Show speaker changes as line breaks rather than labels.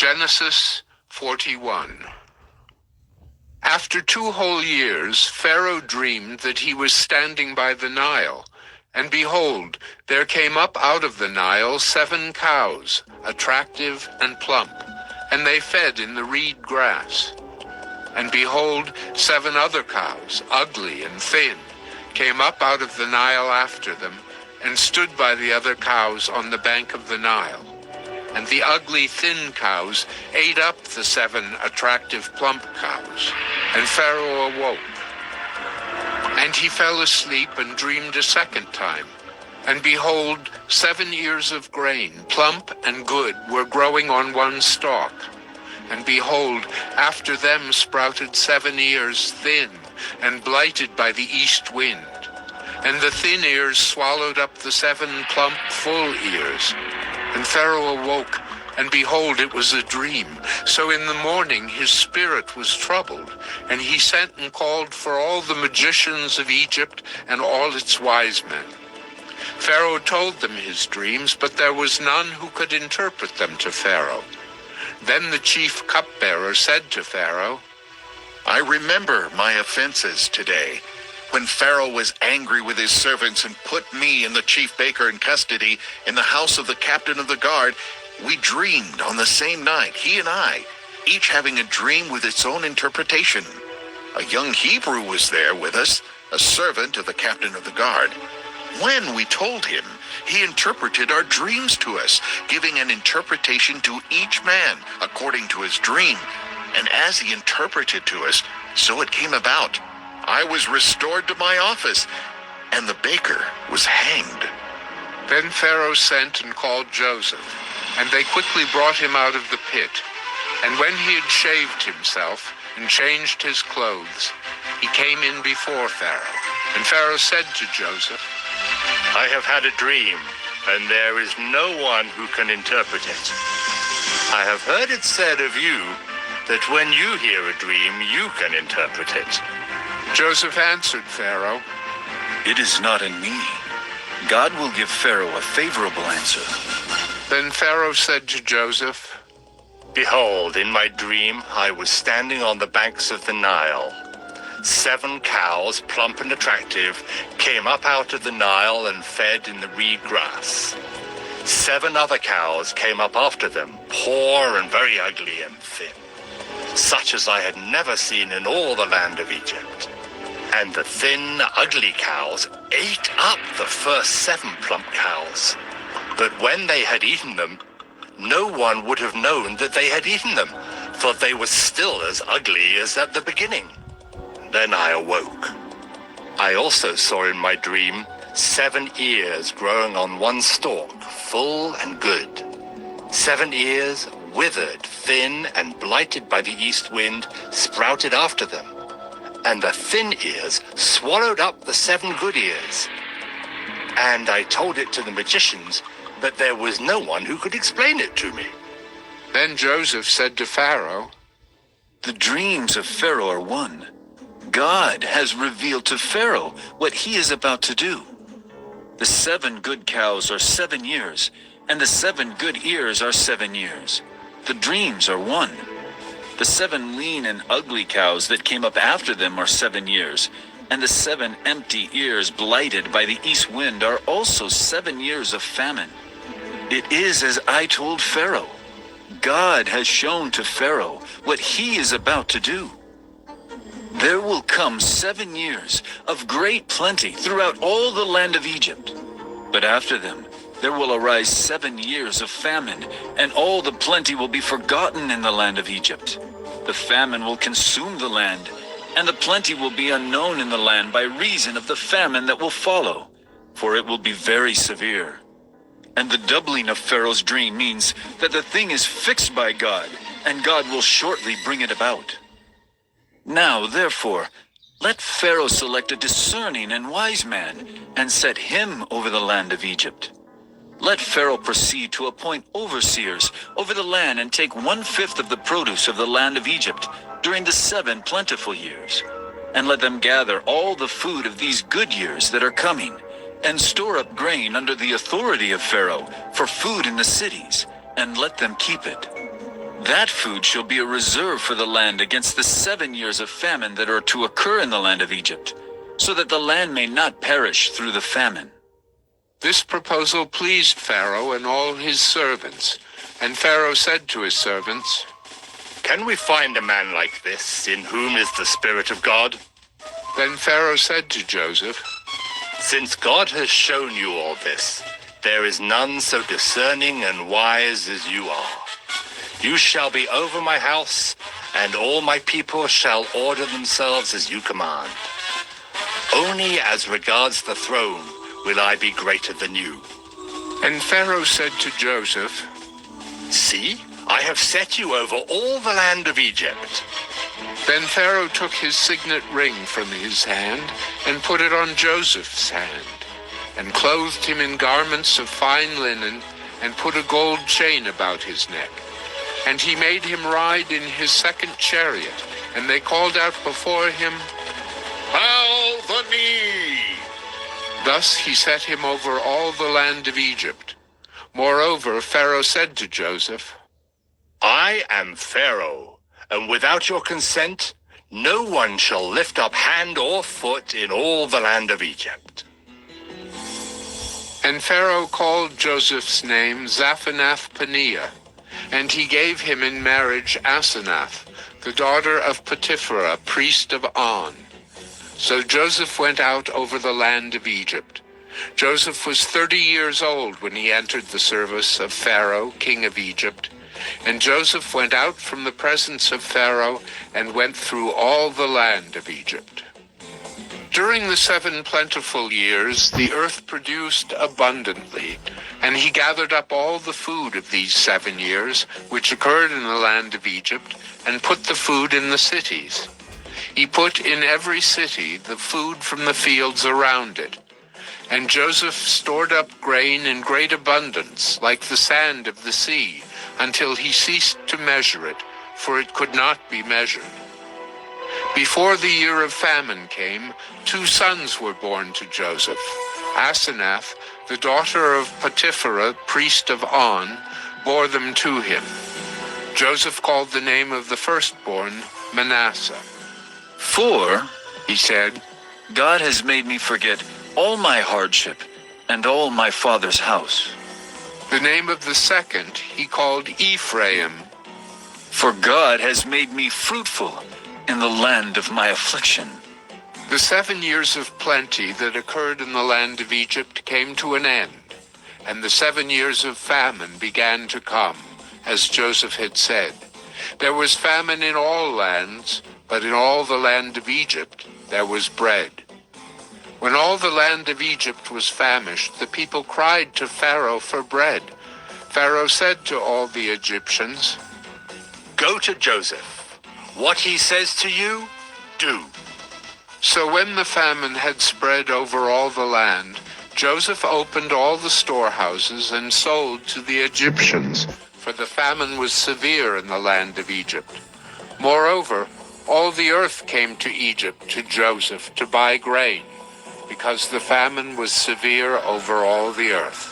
Genesis 41. After 2 whole years, Pharaoh dreamed that he was standing by the Nile, and behold, there came up out of the Nile 7 cows, attractive and plump, and they fed in the reed grass. And behold, 7 other cows, ugly and thin, came up out of the Nile after them, and stood by the other cows on the bank of the Nile. And the ugly, thin cows ate up the 7 attractive, plump cows. And Pharaoh awoke. And he fell asleep and dreamed a second time. And behold, 7 ears of grain, plump and good, were growing on one stalk. And behold, after them sprouted 7 ears, thin and blighted by the east wind. And the thin ears swallowed up the 7 plump, full ears. And Pharaoh awoke, and behold, it was a dream. So in the morning his spirit was troubled, and he sent and called for all the magicians of Egypt and all its wise men. Pharaoh told them his dreams, but there was none who could interpret them to Pharaoh. Then the chief cupbearer said to Pharaoh,
I remember my offenses today, when Pharaoh was angry with his servants and put me and the chief baker in custody in the house of the captain of the guard. We dreamed on the same night, he and I, each having a dream with its own interpretation. A young Hebrew was there with us, a servant of the captain of the guard. When we told him, he interpreted our dreams to us, giving an interpretation to each man according to his dream. And as he interpreted to us, so it came about. I was restored to my office, and the baker was hanged.
Then Pharaoh sent and called Joseph, and they quickly brought him out of the pit. And when he had shaved himself and changed his clothes, he came in before Pharaoh. And Pharaoh said to Joseph,
I have had a dream, and there is no one who can interpret it. I have heard it said of you that when you hear a dream, you can interpret it.
Joseph answered Pharaoh,
It is not in me. God will give Pharaoh a favorable answer.
Then Pharaoh said to Joseph,
Behold, in my dream I was standing on the banks of the Nile. 7 cows, plump and attractive, came up out of the Nile and fed in the reed grass. 7 other cows came up after them, poor and very ugly and thin, such as I had never seen in all the land of Egypt. And the thin, ugly cows ate up the first 7 plump cows. But when they had eaten them, no one would have known that they had eaten them, for they were still as ugly as at the beginning. Then I awoke. I also saw in my dream 7 ears growing on one stalk, full and good. 7 ears, withered, thin, and blighted by the east wind, sprouted after them. And the thin ears swallowed up the 7 good ears. And I told it to the magicians, but there was no one who could explain it to me.
Then Joseph said to Pharaoh,
The dreams of Pharaoh are one. God has revealed to Pharaoh what he is about to do. The 7 good cows are 7 years, and the 7 good ears are 7 years. The dreams are one. The 7 lean and ugly cows that came up after them are 7 years, and the 7 empty ears blighted by the east wind are also 7 years of famine. It is as I told Pharaoh. God has shown to Pharaoh what he is about to do. There will come 7 years of great plenty throughout all the land of Egypt. But after them, there will arise 7 years of famine, and all the plenty will be forgotten in the land of Egypt. The famine will consume the land, and the plenty will be unknown in the land by reason of the famine that will follow, for it will be very severe. And the doubling of Pharaoh's dream means that the thing is fixed by God, and God will shortly bring it about. Now, therefore, let Pharaoh select a discerning and wise man, and set him over the land of Egypt. Let Pharaoh proceed to appoint overseers over the land and take 1/5 of the produce of the land of Egypt during the 7 plentiful years. And let them gather all the food of these good years that are coming, and store up grain under the authority of Pharaoh for food in the cities, and let them keep it. That food shall be a reserve for the land against the 7 years of famine that are to occur in the land of Egypt, so that the land may not perish through the famine."
This proposal pleased Pharaoh and all his servants. And Pharaoh said to his servants,
"Can we find a man like this, in whom is the Spirit of God?"
Then Pharaoh said to Joseph,
"Since God has shown you all this, there is none so discerning and wise as you are. You shall be over my house, and all my people shall order themselves as you command. Only as regards the throne will I be greater than you."
And Pharaoh said to Joseph,
"See, I have set you over all the land of Egypt."
Then Pharaoh took his signet ring from his hand and put it on Joseph's hand, and clothed him in garments of fine linen, and put a gold chain about his neck. And he made him ride in his second chariot, and they called out before him,
Bow the knee!
Thus he set him over all the land of Egypt. Moreover, Pharaoh said to Joseph,
"I am Pharaoh, and without your consent, no one shall lift up hand or foot in all the land of Egypt."
And Pharaoh called Joseph's name Zaphanath-Paneah, and he gave him in marriage Asenath, the daughter of Potipharah, priest of On. So Joseph went out over the land of Egypt. Joseph was 30 years old when he entered the service of Pharaoh, king of Egypt. And Joseph went out from the presence of Pharaoh and went through all the land of Egypt. During the 7 plentiful years, the earth produced abundantly, and he gathered up all the food of these 7 years, which occurred in the land of Egypt, and put the food in the cities. He put in every city the food from the fields around it. And Joseph stored up grain in great abundance, like the sand of the sea, until he ceased to measure it, for it could not be measured. Before the year of famine came, 2 sons were born to Joseph. Asenath, the daughter of Potipharah, priest of On, bore them to him. Joseph called the name of the firstborn Manasseh.
"For,"
He said,
"God has made me forget all my hardship and all my father's house.
the name of the second he called Ephraim.
For God has made me fruitful in the land of my affliction."
The 7 years of plenty that occurred in the land of Egypt came to an end, and the 7 years of famine began to come, as Joseph had said. There was famine in all lands, but in all the land of Egypt there was bread. When all the land of Egypt was famished, the people cried to Pharaoh for bread. Pharaoh said to all the Egyptians,
"Go to Joseph. What he says to you, do."
So when the famine had spread over all the land, Joseph opened all the storehouses and sold to the Egyptians, for the famine was severe in the land of Egypt. Moreover, all the earth came to Egypt to Joseph to buy grain, because the famine was severe over all the earth.